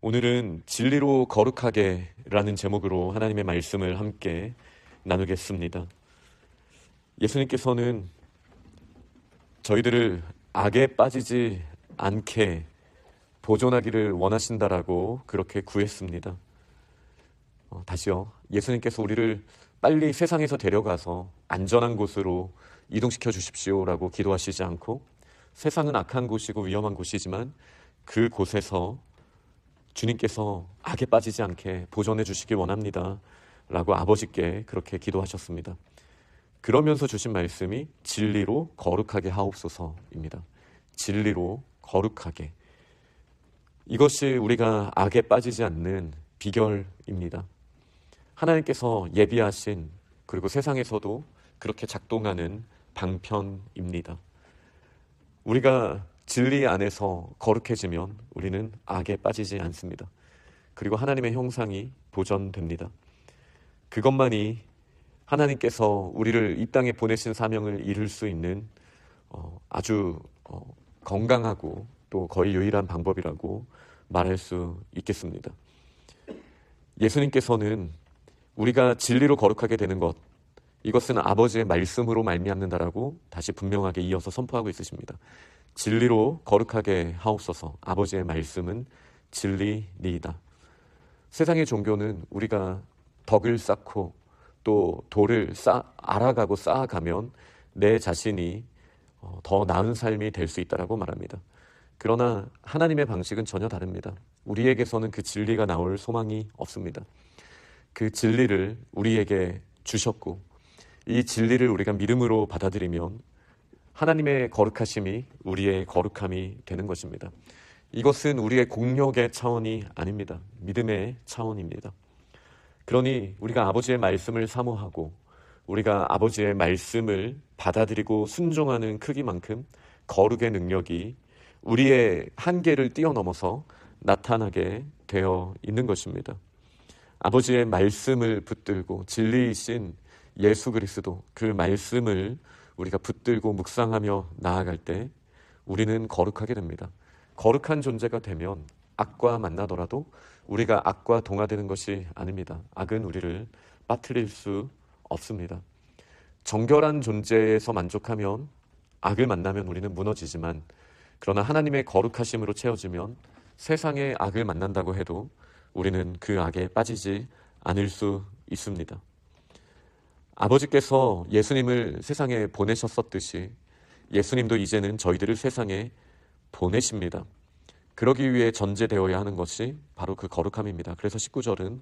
오늘은 진리로 거룩하게라는 제목으로 하나님의 말씀을 함께 나누겠습니다. 예수님께서는 저희들을 악에 빠지지 않게 보존하기를 원하신다라고 그렇게 구했습니다. 다시요. 예수님께서 우리를 빨리 세상에서 데려가서 안전한 곳으로 이동시켜 주십시오라고 기도하시지 않고, 세상은 악한 곳이고 위험한 곳이지만 그 곳에서 주님께서 악에 빠지지 않게 보존해 주시길 원합니다 라고 아버지께 그렇게 기도하셨습니다. 그러면서 주신 말씀이 진리로 거룩하게 하옵소서입니다. 진리로 거룩하게. 이것이 우리가 악에 빠지지 않는 비결입니다. 하나님께서 예비하신, 그리고 세상에서도 그렇게 작동하는 방편입니다. 우리가 진리 안에서 거룩해지면 우리는 악에 빠지지 않습니다. 그리고 하나님의 형상이 보존됩니다. 그것만이 하나님께서 우리를 이 땅에 보내신 사명을 이룰 수 있는 아주 건강하고 또 거의 유일한 방법이라고 말할 수 있겠습니다. 예수님께서는 우리가 진리로 거룩하게 되는 것, 이것은 아버지의 말씀으로 말미암는다라고 다시 분명하게 이어서 선포하고 있으십니다. 진리로 거룩하게 하옵소서. 아버지의 말씀은 진리니이다. 세상의 종교는 우리가 덕을 쌓고 또 도를 알아가고 쌓아가면 내 자신이 더 나은 삶이 될 수 있다라고 말합니다. 그러나 하나님의 방식은 전혀 다릅니다. 우리에게서는 그 진리가 나올 소망이 없습니다. 그 진리를 우리에게 주셨고, 이 진리를 우리가 믿음으로 받아들이면 하나님의 거룩하심이 우리의 거룩함이 되는 것입니다. 이것은 우리의 공력의 차원이 아닙니다. 믿음의 차원입니다. 그러니 우리가 아버지의 말씀을 사모하고 우리가 아버지의 말씀을 받아들이고 순종하는 크기만큼 거룩의 능력이 우리의 한계를 뛰어넘어서 나타나게 되어 있는 것입니다. 아버지의 말씀을 붙들고 진리이신 예수 그리스도, 그 말씀을 우리가 붙들고 묵상하며 나아갈 때 우리는 거룩하게 됩니다. 거룩한 존재가 되면 악과 만나더라도 우리가 악과 동화되는 것이 아닙니다. 악은 우리를 빠뜨릴 수 없습니다. 정결한 존재에서 만족하면 악을 만나면 우리는 무너지지만, 그러나 하나님의 거룩하심으로 채워지면 세상의 악을 만난다고 해도 우리는 그 악에 빠지지 않을 수 있습니다. 아버지께서 예수님을 세상에 보내셨었듯이 예수님도 이제는 저희들을 세상에 보내십니다. 그러기 위해 전제되어야 하는 것이 바로 그 거룩함입니다. 그래서 19절은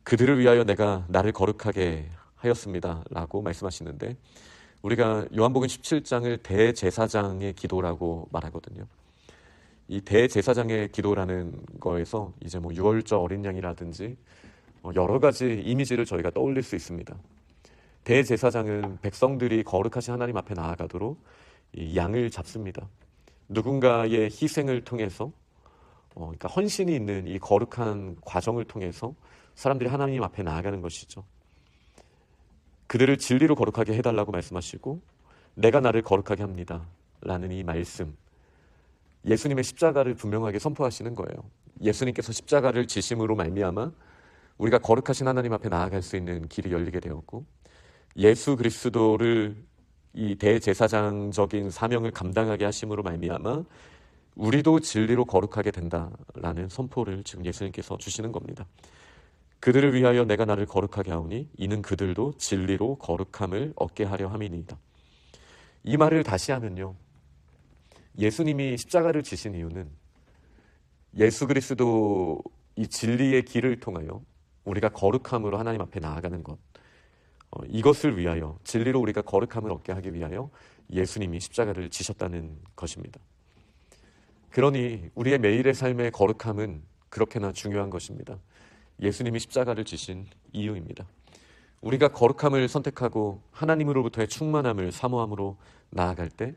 그들을 위하여 내가 나를 거룩하게 하였습니다 라고 말씀하시는데, 우리가 요한복음 17장을 대제사장의 기도라고 말하거든요. 이 대제사장의 기도라는 거에서 이제 유월절 어린 양이라든지 여러 가지 이미지를 저희가 떠올릴 수 있습니다. 대제사장은 백성들이 거룩하신 하나님 앞에 나아가도록 이 양을 잡습니다. 누군가의 희생을 통해서, 그러니까 헌신이 있는 이 거룩한 과정을 통해서 사람들이 하나님 앞에 나아가는 것이죠. 그들을 진리로 거룩하게 해달라고 말씀하시고, 내가 나를 거룩하게 합니다 라는 이 말씀, 예수님의 십자가를 분명하게 선포하시는 거예요. 예수님께서 십자가를 지심으로 말미암아 우리가 거룩하신 하나님 앞에 나아갈 수 있는 길이 열리게 되었고, 예수 그리스도를 이 대제사장적인 사명을 감당하게 하심으로 말미암아 우리도 진리로 거룩하게 된다라는 선포를 지금 예수님께서 주시는 겁니다. 그들을 위하여 내가 나를 거룩하게 하오니 이는 그들도 진리로 거룩함을 얻게 하려 함이니이다. 이 말을 다시 하면요, 예수님이 십자가를 지신 이유는 예수 그리스도 이 진리의 길을 통하여 우리가 거룩함으로 하나님 앞에 나아가는 것, 이것을 위하여, 진리로 우리가 거룩함을 얻게 하기 위하여 예수님이 십자가를 지셨다는 것입니다. 그러니 우리의 매일의 삶의 거룩함은 그렇게나 중요한 것입니다. 예수님이 십자가를 지신 이유입니다. 우리가 거룩함을 선택하고 하나님으로부터의 충만함을 사모함으로 나아갈 때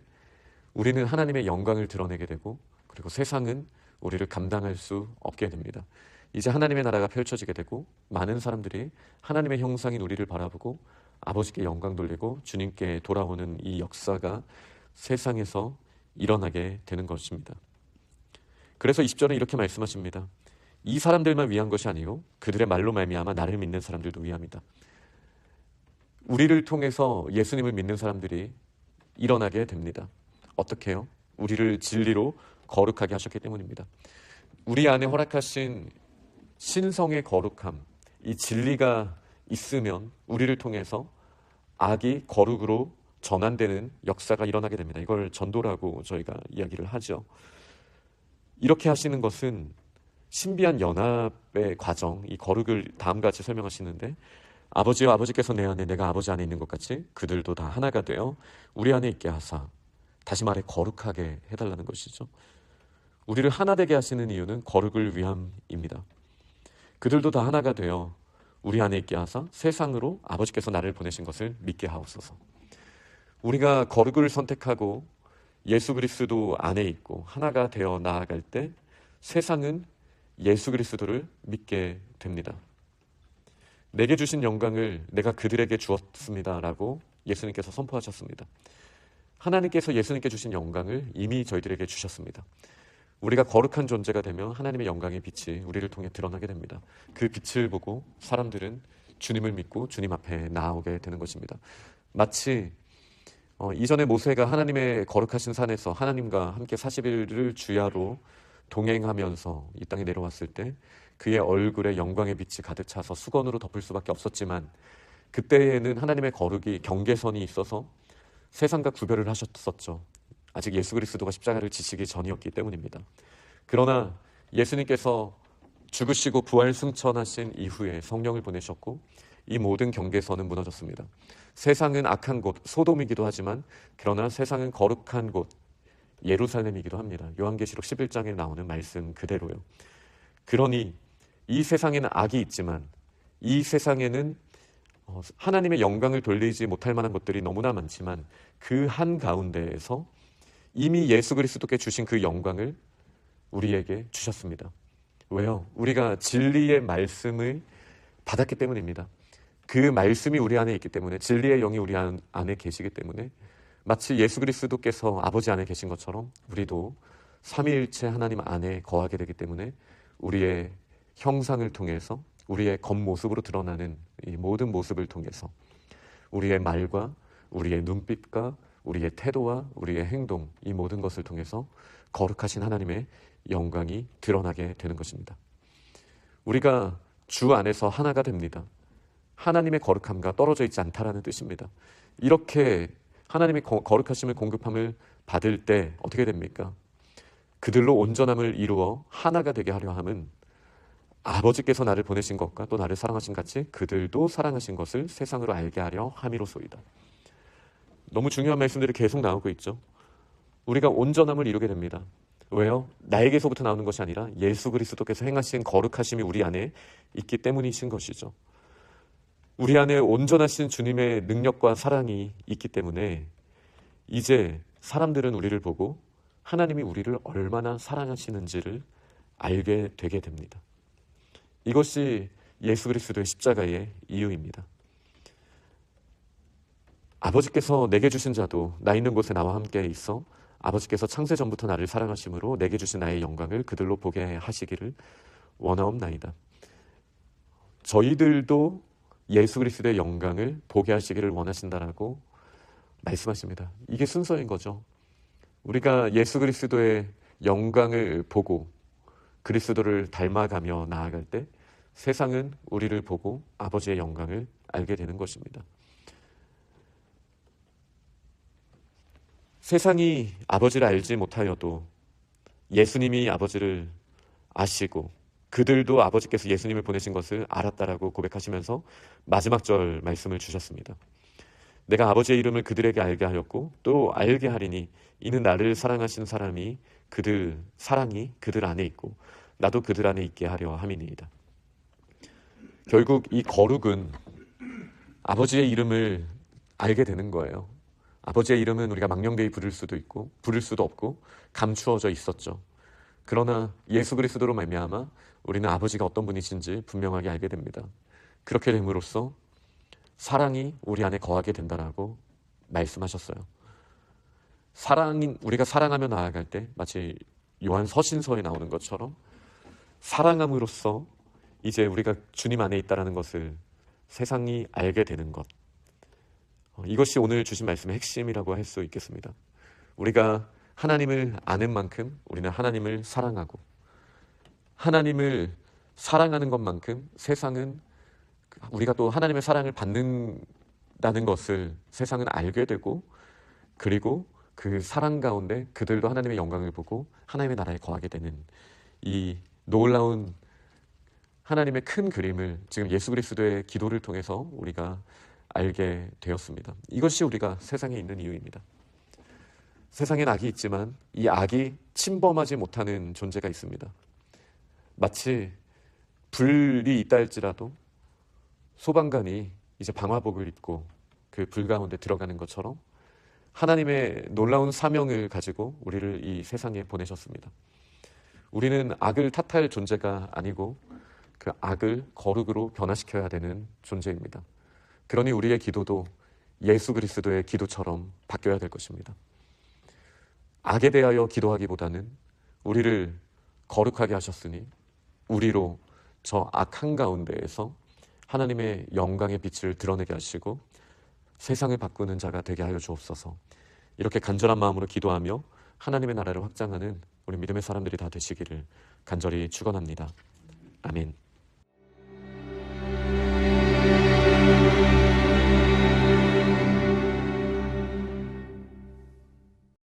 우리는 하나님의 영광을 드러내게 되고, 그리고 세상은 우리를 감당할 수 없게 됩니다. 이제 하나님의 나라가 펼쳐지게 되고 많은 사람들이 하나님의 형상인 우리를 바라보고 아버지께 영광 돌리고 주님께 돌아오는 이 역사가 세상에서 일어나게 되는 것입니다. 그래서 20절에 이렇게 말씀하십니다. 이 사람들만 위한 것이 아니고 그들의 말로 말미암아 나를 믿는 사람들도 위함이다. 우리를 통해서 예수님을 믿는 사람들이 일어나게 됩니다. 어떻게요? 우리를 진리로 거룩하게 하셨기 때문입니다. 우리 안에 허락하신 신성의 거룩함, 이 진리가 있으면 우리를 통해서 악이 거룩으로 전환되는 역사가 일어나게 됩니다. 이걸 전도라고 저희가 이야기를 하죠. 이렇게 하시는 것은 신비한 연합의 과정, 이 거룩을 다음과 같이 설명하시는데, 아버지와 아버지께서 내 안에 내가 아버지 안에 있는 것 같이 그들도 다 하나가 되어 우리 안에 있게 하사, 다시 말해 거룩하게 해달라는 것이죠. 우리를 하나 되게 하시는 이유는 거룩을 위함입니다. 그들도 다 하나가 되어 우리 안에 있게 하사 세상으로 아버지께서 나를 보내신 것을 믿게 하옵소서. 우리가 거룩을 선택하고 예수 그리스도 안에 있고 하나가 되어 나아갈 때 세상은 예수 그리스도를 믿게 됩니다. 내게 주신 영광을 내가 그들에게 주었습니다라고 예수님께서 선포하셨습니다. 하나님께서 예수님께 주신 영광을 이미 저희들에게 주셨습니다. 우리가 거룩한 존재가 되면 하나님의 영광의 빛이 우리를 통해 드러나게 됩니다. 그 빛을 보고 사람들은 주님을 믿고 주님 앞에 나아오게 되는 것입니다. 마치 이전에 모세가 하나님의 거룩하신 산에서 하나님과 함께 40일을 주야로 동행하면서 이 땅에 내려왔을 때 그의 얼굴에 영광의 빛이 가득 차서 수건으로 덮을 수밖에 없었지만, 그때에는 하나님의 거룩이 경계선이 있어서 세상과 구별을 하셨었죠. 아직 예수 그리스도가 십자가를 지시기 전이었기 때문입니다. 그러나 예수님께서 죽으시고 부활 승천하신 이후에 성령을 보내셨고 이 모든 경계선은 무너졌습니다. 세상은 악한 곳 소돔이기도 하지만, 그러나 세상은 거룩한 곳 예루살렘이기도 합니다. 요한계시록 11장에 나오는 말씀 그대로요. 그러니 이 세상에는 악이 있지만 이 세상에는 하나님의 영광을 돌리지 못할 만한 것들이 너무나 많지만, 그 한가운데에서 이미 예수 그리스도께 주신 그 영광을 우리에게 주셨습니다. 왜요? 우리가 진리의 말씀을 받았기 때문입니다. 그 말씀이 우리 안에 있기 때문에, 진리의 영이 우리 안에 계시기 때문에 마치 예수 그리스도께서 아버지 안에 계신 것처럼 우리도 삼위일체 하나님 안에 거하게 되기 때문에 우리의 형상을 통해서, 우리의 겉모습으로 드러나는 이 모든 모습을 통해서 우리의 말과 우리의 눈빛과 우리의 태도와 우리의 행동, 이 모든 것을 통해서 거룩하신 하나님의 영광이 드러나게 되는 것입니다. 우리가 주 안에서 하나가 됩니다. 하나님의 거룩함과 떨어져 있지 않다라는 뜻입니다. 이렇게 하나님의 거룩하심을 공급함을 받을 때 어떻게 됩니까? 그들로 온전함을 이루어 하나가 되게 하려 함은 아버지께서 나를 보내신 것과 또 나를 사랑하신 같이 그들도 사랑하신 것을 세상으로 알게 하려 함이로소이다. 너무 중요한 말씀들이 계속 나오고 있죠. 우리가 온전함을 이루게 됩니다. 왜요? 나에게서부터 나오는 것이 아니라 예수 그리스도께서 행하신 거룩하심이 우리 안에 있기 때문이신 것이죠. 우리 안에 온전하신 주님의 능력과 사랑이 있기 때문에 이제 사람들은 우리를 보고 하나님이 우리를 얼마나 사랑하시는지를 알게 되게 됩니다. 이것이 예수 그리스도의 십자가의 이유입니다. 아버지께서 내게 주신 자도 나 있는 곳에 나와 함께 있어 아버지께서 창세 전부터 나를 사랑하심으로 내게 주신 나의 영광을 그들로 보게 하시기를 원하옵나이다. 저희들도 예수 그리스도의 영광을 보게 하시기를 원하신다라고 말씀하십니다. 이게 순서인 거죠. 우리가 예수 그리스도의 영광을 보고 그리스도를 닮아가며 나아갈 때 세상은 우리를 보고 아버지의 영광을 알게 되는 것입니다. 세상이 아버지를 알지 못하여도 예수님이 아버지를 아시고 그들도 아버지께서 예수님을 보내신 것을 알았다라고 고백하시면서 마지막 절 말씀을 주셨습니다. 내가 아버지의 이름을 그들에게 알게 하였고 또 알게 하리니 이는 나를 사랑하신 사람이 사랑이 그들 안에 있고 나도 그들 안에 있게 하려 함이니이다. 결국 이 거룩은 아버지의 이름을 알게 되는 거예요. 아버지의 이름은 우리가 망령되이 부를 수도 있고 부를 수도 없고 감추어져 있었죠. 그러나 예수 그리스도로 말미암아 우리는 아버지가 어떤 분이신지 분명하게 알게 됩니다. 그렇게 됨으로써 사랑이 우리 안에 거하게 된다라고 말씀하셨어요. 우리가 사랑하며 나아갈 때 마치 요한 서신서에 나오는 것처럼 사랑함으로써 이제 우리가 주님 안에 있다는 것을 세상이 알게 되는 것. 이것이 오늘 주신 말씀의 핵심이라고 할 수 있겠습니다. 우리가 하나님을 아는 만큼 우리는 하나님을 사랑하고, 하나님을 사랑하는 것만큼 세상은 우리가 또 하나님의 사랑을 받는다는 것을 세상은 알게 되고, 그리고 그 사랑 가운데 그들도 하나님의 영광을 보고 하나님의 나라에 거하게 되는 이 놀라운 하나님의 큰 그림을 지금 예수 그리스도의 기도를 통해서 우리가 알게 되었습니다. 이것이 우리가 세상에 있는 이유입니다. 세상엔 악이 있지만 이 악이 침범하지 못하는 존재가 있습니다. 마치 불이 있다 할지라도 소방관이 이제 방화복을 입고 그 불 가운데 들어가는 것처럼 하나님의 놀라운 사명을 가지고 우리를 이 세상에 보내셨습니다. 우리는 악을 탓할 존재가 아니고 그 악을 거룩으로 변화시켜야 되는 존재입니다. 그러니 우리의 기도도 예수 그리스도의 기도처럼 바뀌어야 될 것입니다. 악에 대하여 기도하기보다는 우리를 거룩하게 하셨으니 우리로 저 악 한가운데에서 하나님의 영광의 빛을 드러내게 하시고 세상을 바꾸는 자가 되게 하여 주옵소서. 이렇게 간절한 마음으로 기도하며 하나님의 나라를 확장하는 우리 믿음의 사람들이 다 되시기를 간절히 축원합니다. 아멘.